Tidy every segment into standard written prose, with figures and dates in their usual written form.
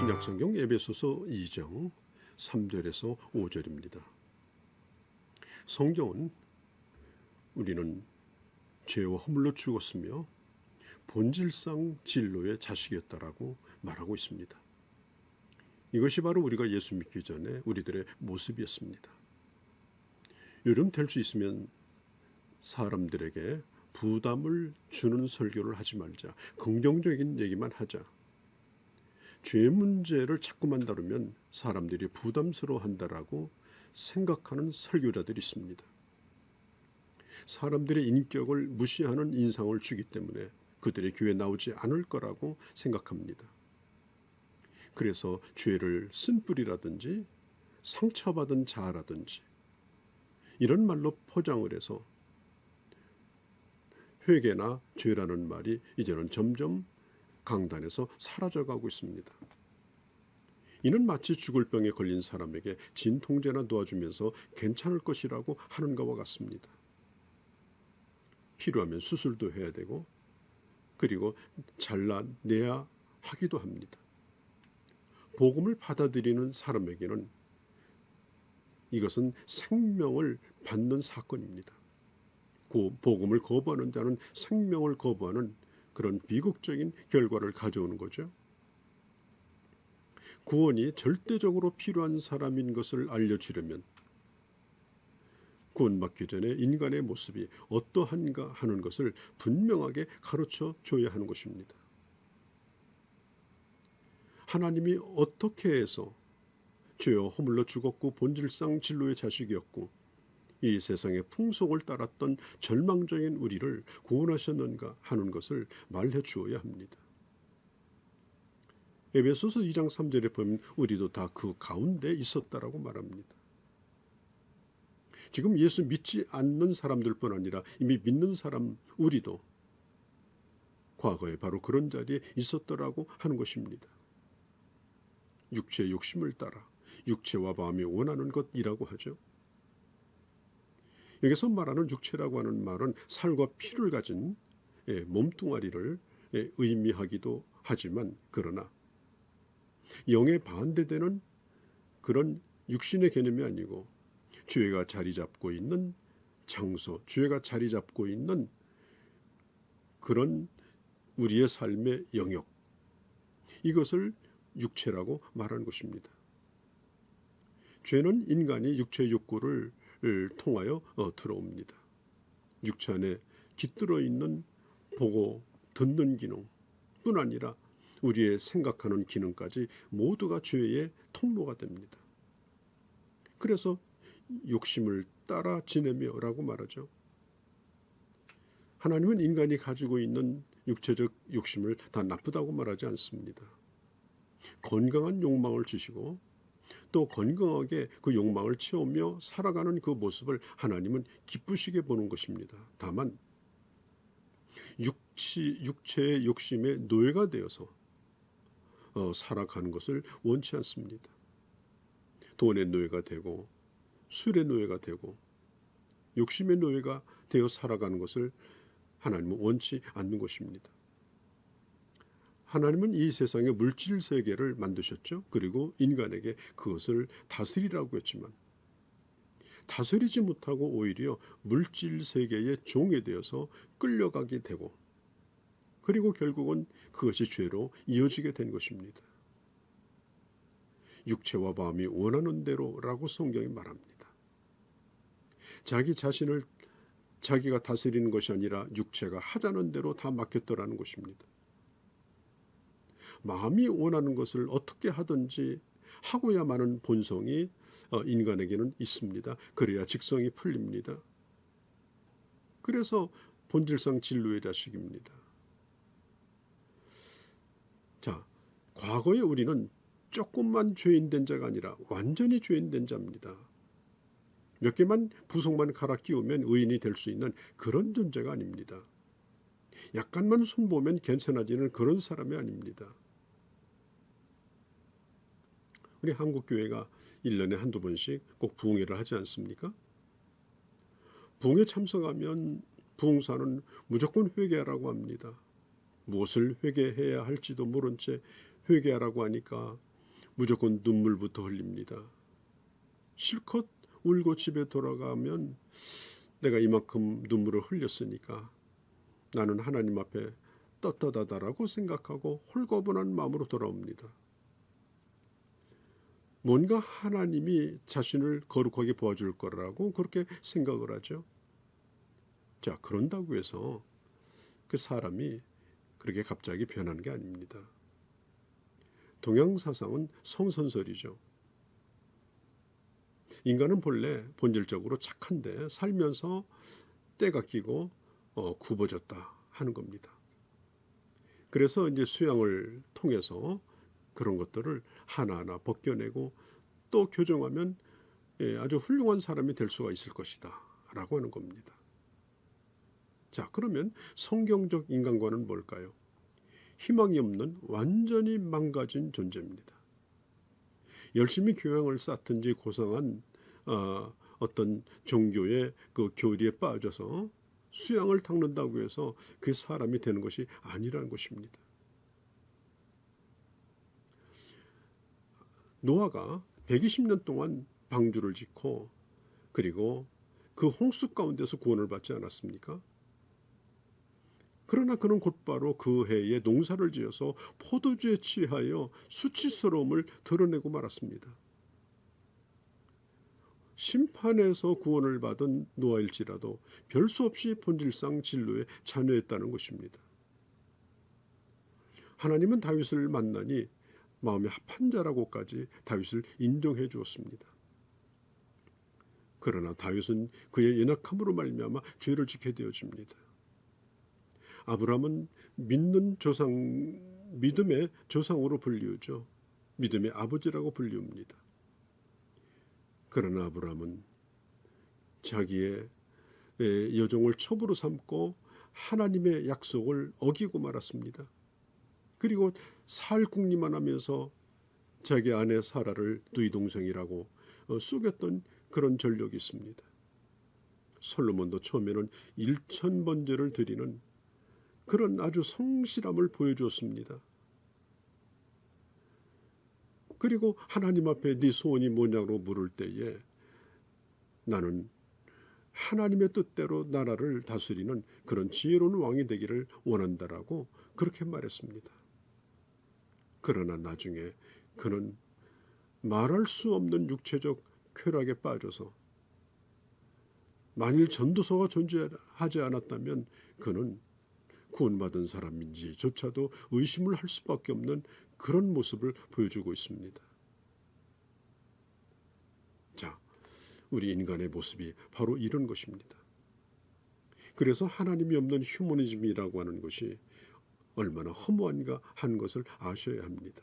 신약성경 에베소서 2장 3절에서 5절입니다. 성경은 우리는 죄와 허물로 죽었으며 본질상 진로의 자식이었다라고 말하고 있습니다. 이것이 바로 우리가 예수 믿기 전에 우리들의 모습이었습니다. 요즘 될 수 있으면 사람들에게 부담을 주는 설교를 하지 말자. 긍정적인 얘기만 하자. 죄 문제를 자꾸만 다루면 사람들이 부담스러워한다라고 생각하는 설교자들이 있습니다. 사람들의 인격을 무시하는 인상을 주기 때문에 그들의 교회에 나오지 않을 거라고 생각합니다. 그래서 죄를 쓴뿌리라든지 상처받은 자라든지 이런 말로 포장을 해서 회개나 죄라는 말이 이제는 점점 강단에서 사라져가고 있습니다. 이는 마치 죽을 병에 걸린 사람에게 진통제나 놓아주면서 괜찮을 것이라고 하는 것과 같습니다. 필요하면 수술도 해야 되고 그리고 잘라내야 하기도 합니다. 복음을 받아들이는 사람에게는 이것은 생명을 받는 사건입니다. 복음을 거부하는 자는 생명을 거부하는 그런 비극적인 결과를 가져오는 거죠. 구원이 절대적으로 필요한 사람인 것을 알려주려면 구원받기 전에 인간의 모습이 어떠한가 하는 것을 분명하게 가르쳐 줘야 하는 것입니다. 하나님이 어떻게 해서 죄와 허물로 죽었고 본질상 진로의 자식이었고 이 세상의 풍속을 따랐던 절망적인 우리를 구원하셨는가 하는 것을 말해 주어야 합니다. 에베소서 2장 3절에 보면 우리도 다 그 가운데 있었다라고 말합니다. 지금 예수 믿지 않는 사람들뿐 아니라 이미 믿는 사람 우리도 과거에 바로 그런 자리에 있었더라고 하는 것입니다. 육체의 욕심을 따라 육체와 마음이 원하는 것이라고 하죠. 여기서 말하는 육체라고 하는 말은 살과 피를 가진 몸뚱아리를 의미하기도 하지만 그러나 영에 반대되는 그런 육신의 개념이 아니고 죄가 자리 잡고 있는 장소, 죄가 자리 잡고 있는 그런 우리의 삶의 영역, 이것을 육체라고 말하는 것입니다. 죄는 인간이 육체의 욕구를 통하여 들어옵니다. 육체 안에 깃들어 있는 보고 듣는 기능뿐 아니라 우리의 생각하는 기능까지 모두가 죄의 통로가 됩니다. 그래서 욕심을 따라 지내며라고 말하죠. 하나님은 인간이 가지고 있는 육체적 욕심을 다 나쁘다고 말하지 않습니다. 건강한 욕망을 주시고 또 건강하게 그 욕망을 채우며 살아가는 그 모습을 하나님은 기쁘시게 보는 것입니다. 다만 육체의 욕심에 노예가 되어서 살아가는 것을 원치 않습니다. 돈의 노예가 되고 술의 노예가 되고 욕심의 노예가 되어 살아가는 것을 하나님은 원치 않는 것입니다. 하나님은 이 세상의 물질 세계를 만드셨죠. 그리고 인간에게 그것을 다스리라고 했지만 다스리지 못하고 오히려 물질 세계의 종이 되어서 끌려가게 되고 그리고 결국은 그것이 죄로 이어지게 된 것입니다. 육체와 마음이 원하는 대로라고 성경이 말합니다. 자기 자신을 자기가 다스리는 것이 아니라 육체가 하자는 대로 다 맡겼더라는 것입니다. 마음이 원하는 것을 어떻게 하든지 하고야마는 본성이 인간에게는 있습니다. 그래야 직성이 풀립니다. 그래서 본질상 진로의 자식입니다. 자, 과거에 우리는 조금만 죄인된 자가 아니라 완전히 죄인된 자입니다. 몇 개만 부속만 갈아 끼우면 의인이 될 수 있는 그런 존재가 아닙니다. 약간만 손보면 괜찮아지는 그런 사람이 아닙니다. 우리 한국교회가 1년에 한두 번씩 꼭 부흥회를 하지 않습니까? 부흥회 참석하면 부흥사는 무조건 회개하라고 합니다. 무엇을 회개해야 할지도 모른 채 회개하라고 하니까 무조건 눈물부터 흘립니다. 실컷 울고 집에 돌아가면 내가 이만큼 눈물을 흘렸으니까 나는 하나님 앞에 떳떳하다라고 생각하고 홀가분한 마음으로 돌아옵니다. 뭔가 하나님이 자신을 거룩하게 보아줄 거라고 그렇게 생각을 하죠. 자, 그런다고 해서 그 사람이 그렇게 갑자기 변하는 게 아닙니다. 동양사상은 성선설이죠. 인간은 본래 본질적으로 착한데 살면서 때가 끼고 굽어졌다 하는 겁니다. 그래서 이제 수양을 통해서 그런 것들을 하나하나 벗겨내고 또 교정하면 아주 훌륭한 사람이 될 수가 있을 것이다 라고 하는 겁니다. 자, 그러면 성경적 인간관은 뭘까요? 희망이 없는 완전히 망가진 존재입니다. 열심히 교양을 쌓든지 고상한 어떤 종교의 그 교리에 빠져서 수양을 닦는다고 해서 그 사람이 되는 것이 아니라는 것입니다. 노아가 120년 동안 방주를 짓고 그리고 그 홍수 가운데서 구원을 받지 않았습니까? 그러나 그는 곧바로 그 해에 농사를 지어서 포도주에 취하여 수치스러움을 드러내고 말았습니다. 심판에서 구원을 받은 노아일지라도 별 수 없이 본질상 진노에 자녀했다는 것입니다. 하나님은 다윗을 만나니 마음에 합한 자라고까지 다윗을 인정해 주었습니다. 그러나 다윗은 그의 연약함으로 말미암아 죄를 짓게 되어집니다. 아브라함은 믿음의 조상으로 불리우죠. 믿음의 아버지라고 불리웁니다. 그러나 아브라함은 자기의 여종을 첩으로 삼고 하나님의 약속을 어기고 말았습니다. 그리고 살 궁리만 하면서 자기 아내 사라를 누이 동생이라고 속였던 그런 전력이 있습니다. 솔로몬도 처음에는 1000번제를 드리는 그런 아주 성실함을 보여주었습니다. 그리고 하나님 앞에 네 소원이 뭐냐고 물을 때에 나는 하나님의 뜻대로 나라를 다스리는 그런 지혜로운 왕이 되기를 원한다라고 그렇게 말했습니다. 그러나 나중에 그는 말할 수 없는 육체적 쾌락에 빠져서 만일 전도서가 존재하지 않았다면 그는 구원받은 사람인지조차도 의심을 할 수밖에 없는 그런 모습을 보여주고 있습니다. 자, 우리 인간의 모습이 바로 이런 것입니다. 그래서 하나님이 없는 휴머니즘이라고 하는 것이 얼마나 허무한가 하는 것을 아셔야 합니다.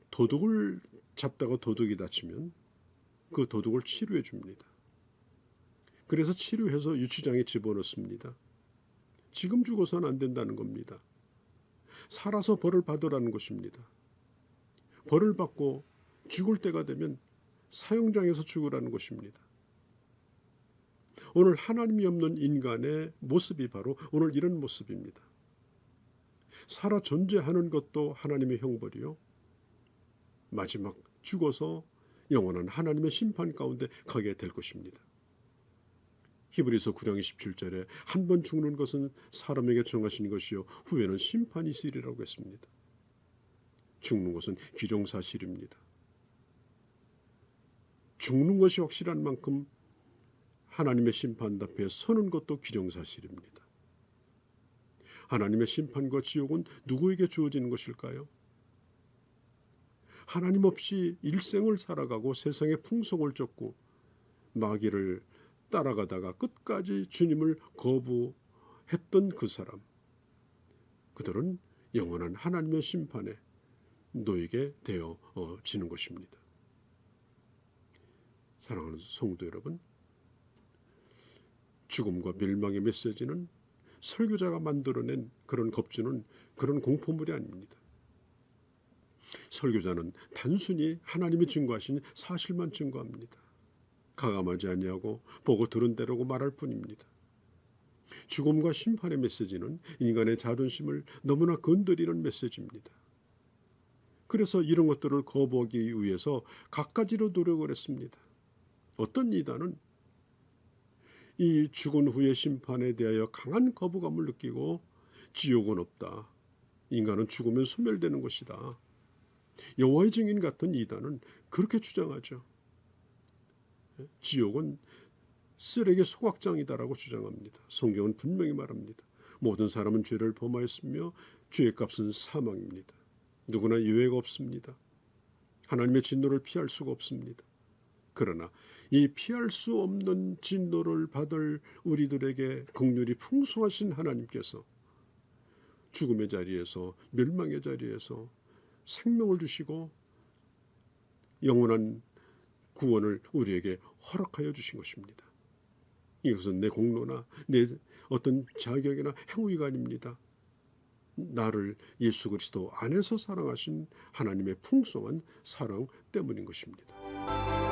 도둑을 잡다가 도둑이 다치면 그 도둑을 치료해 줍니다. 그래서 치료해서 유치장에 집어넣습니다. 지금 죽어서는 안 된다는 겁니다. 살아서 벌을 받으라는 것입니다. 벌을 받고 죽을 때가 되면 사형장에서 죽으라는 것입니다. 오늘 하나님이 없는 인간의 모습이 바로 오늘 이런 모습입니다. 살아 존재하는 것도 하나님의 형벌이요. 마지막 죽어서 영원한 하나님의 심판 가운데 가게 될 것입니다. 히브리서 9장 27절에 한 번 죽는 것은 사람에게 정하신 것이요 후에는 심판이 있으리라고 했습니다. 죽는 것은 기정사실입니다. 죽는 것이 확실한 만큼 하나님의 심판 앞에 서는 것도 기정사실입니다. 하나님의 심판과 지옥은 누구에게 주어지는 것일까요? 하나님 없이 일생을 살아가고 세상의 풍속을 쫓고 마귀를 따라가다가 끝까지 주님을 거부했던 그 사람, 그들은 영원한 하나님의 심판에 놓이게 되어지는 것입니다. 사랑하는 성도 여러분, 죽음과 멸망의 메시지는 설교자가 만들어낸 그런 겁주는 그런 공포물이 아닙니다. 설교자는 단순히 하나님이 증거하신 사실만 증거합니다. 가감하지 아니하고 보고 들은 대로고 말할 뿐입니다. 죽음과 심판의 메시지는 인간의 자존심을 너무나 건드리는 메시지입니다. 그래서 이런 것들을 거부하기 위해서 갖가지로 노력을 했습니다. 어떤 이단은 이 죽은 후의 심판에 대하여 강한 거부감을 느끼고 지옥은 없다. 인간은 죽으면 소멸되는 것이다. 여호와의 증인 같은 이단은 그렇게 주장하죠. 지옥은 쓰레기 소각장이다라고 주장합니다. 성경은 분명히 말합니다. 모든 사람은 죄를 범하였으며 죄의 값은 사망입니다. 누구나 예외가 없습니다. 하나님의 진노를 피할 수가 없습니다. 그러나 이 피할 수 없는 진노를 받을 우리들에게 긍휼이 풍성하신 하나님께서 죽음의 자리에서, 멸망의 자리에서 생명을 주시고 영원한 구원을 우리에게 허락하여 주신 것입니다. 이것은 내 공로나 내 어떤 자격이나 행위가 아닙니다. 나를 예수 그리스도 안에서 사랑하신 하나님의 풍성한 사랑 때문인 것입니다.